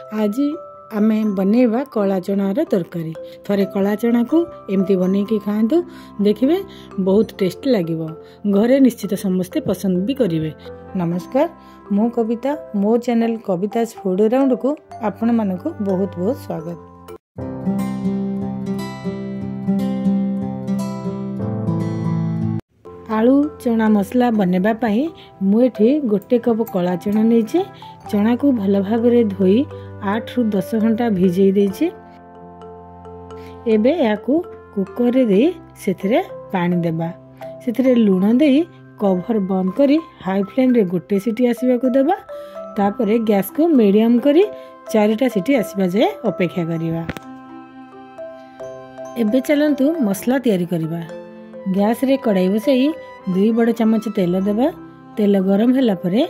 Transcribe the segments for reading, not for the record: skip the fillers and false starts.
आज आमे बनेवा कला चणार तरकारी। थरे कला चना को एमती बनैकी खातु, देखिए बहुत टेस्ट लगिवो। घरे निश्चित समस्ते पसंद भी करिवे। नमस्कार, मो कविता, मो चैनल कविताज फूड राउंड को आपण मानकु बहुत बहुत स्वागत। आलू चना मसला बनेबा पाई मुठी गोटे कप कला चना नहीं। चना को भल भाव धोई 8 ରୁ 10 घंटा भिजई देछि। एबे याकू कुकर रे दे सेथरे पानी देबा, सेथरे लूण दे कवर बंद करी हाई फ्लेम रे गोटे सीटी आसीबा को देबा। तापरे गैस को मीडियम करी 4टा सीटी आसीबा जाय अपेक्षा करिबा। एबे चलंतु मसला तैयारी करिबा। गैस रे कढ़ाई बसई 2 बड़ चम्मच तेल देबा। तेल गरम होला परे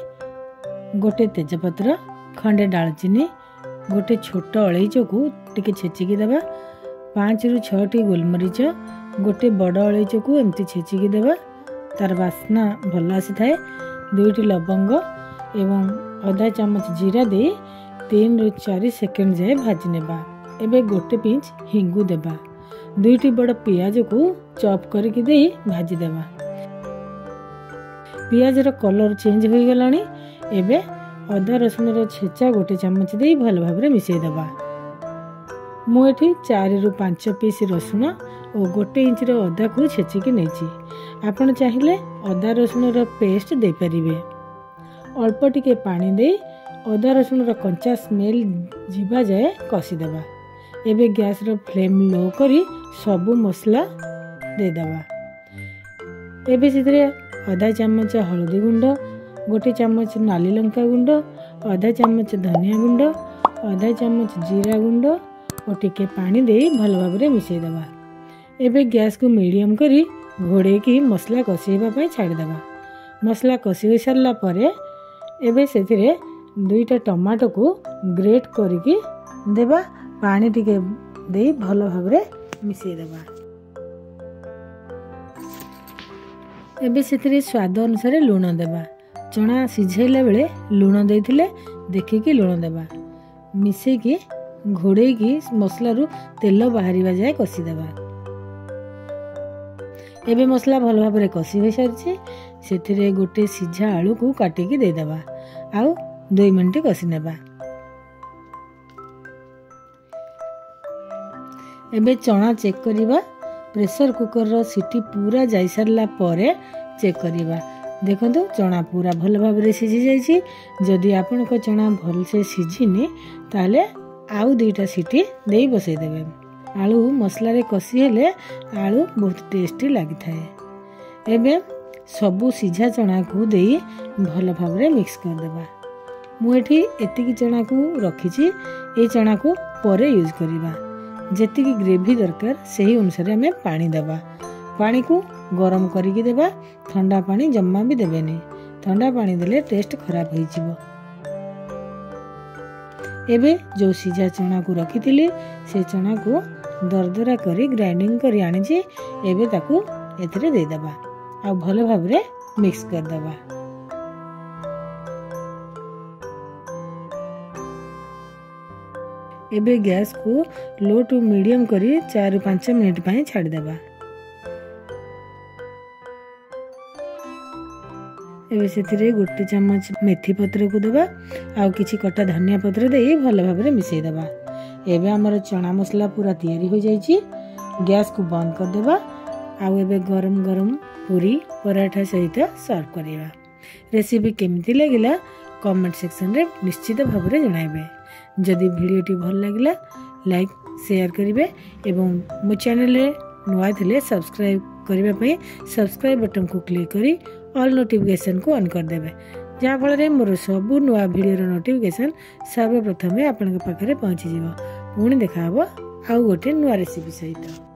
गोटे तेजपत्र, खंडे दालचीनी, गोटे छोट अलैच को टिके छेचिकी देबा। 5 ରୁ 6टी गोलमरीच, गोटे बड़ अलैच को एमती छेचिकी देबा। तार बास्ना भल आसी थाए। 2टी लवंग एवं आधा चम्मच जीरा दे 3 ରୁ 4 सेकेंड जाए भाजी नेबा। एबे गोटे पिंच हिंगू देबा। 2टी बड़ पियाज को चॉप करके दे भाजी देबा। पियाज रो कलर चेंज हो गलानी। एबे अदा रसुन रो छेचा गोटे चम्मच दे भल भाबरे मिसई देबा। मु एठी 4 ରୁ 5 पीस रसुन और गोटे इंच रो अदा को छेचिकी नेची। आपण चाहिले अदा रसुन रो पेस्ट दे परिबे। अल्प टिके पानी दे अदा रसुन रो कंचा स्मेल जीवा जाए कसी देबा। एबे गैस रो फ्लेम लो करी सबु मसला दे देबा। एबे सितरे आधा चम्मच हल्दी गुंड, गोटे चम्मच नाली लंका गुंड, आधा चम्मच धनिया गुंड, आधा चम्मच जीरा गुंड और टिके पानी दे भल भाबरे मिसई देबा। एबे गैस को मीडियम करी घोड़े की मसला कसीबा पई छाड़ी देबा। मसला कसी हो सारला परे एबे सेथिरे 2टा टमाटो को ग्रेट करके देबा। पानी टिके दे भल भाबरे मिसई देबा। एबे सेथिरे स्वाद अनुसार लूण देबा। चना सिझेला बेले लूण देथिले देखिकी लूण देबा। मिसेकी घोड़ेकी मसला रु तेल बाहरिबा जाए कसी देबा। एबे मसला भल भाबरे कसी हो सारछि। सेथिरे गोटे सिझा आलू को काटिकी दे देबा। आउ 2 मिनिट कसी नेबा। एबे चना चेक करिबा। प्रेशर कुकर रो सीटी पूरा जाई सारला परे चेक करिबा। देखंतु चना पूरा भल भाबरे सिझी जाइछि। जदि आपन को चना भल से सिझिनी ताले आउ 2टा सीटी देई बसई देबे। आलू मसला रे कसी हेले आलू बहुत टेस्टी लागि थाए। एबे सबु सिझा चना को देई भल भाबरे मिक्स कर देबा। मु एठी एतिकी चना को रखिछि। ए चना को परे यूज करिबा। जेतिकी ग्रेवी दरकार सही अनुसार हमें पानी देबा। पानी को गरम करके देबा। ठंडा पानी जम्मा भी देबेनी। ठंडा पानी देले टेस्ट खराब हो जिवो। एबे जो सिझा चना को रखिथिले से चना को दरदरा करी ग्राइंडिंग करी आनी छी। एबे ताकू एथरे दे देबा आ भले भाबरे मिक्स कर देबा। एबे गैस को लो टू मीडियम करी 4 ରୁ 5 मिनिट पाई छाड़ी देबा। एबे सेथिरे गोटे चम्मच मेथी पत्र को देबा। आउ किछि कटा धनिया पत्र दे भल भाबरे मिसई देबा। एबे हमर चना मसला पूरा तैयारी हो जाइछि। गैस को बंद कर देबा। आउ एबे गरम गरम पूरी पराठा सहित सर्व करिबा। रेसिपी केमिति लागिला कमेंट सेक्शन रे निश्चित भाबरे जणाइबे। जदि वीडियोटी भल लागिला लाइक शेयर करिवे एवं मो चैनल रे नुआ थिले सब्सक्राइब करिबा पई सब्सक्राइब बटन को क्लिक करी ऑल नोटिफिकेशन को ऑन कर देबे। जहा फल रे मोर सब नुआ वीडियो रो नोटिफिकेशन सर्वप्रथमे आपन के पाखरे पहुंची जिवो। पुणी देखा हबो आउ गोटे नुआ रेसिपी सहित।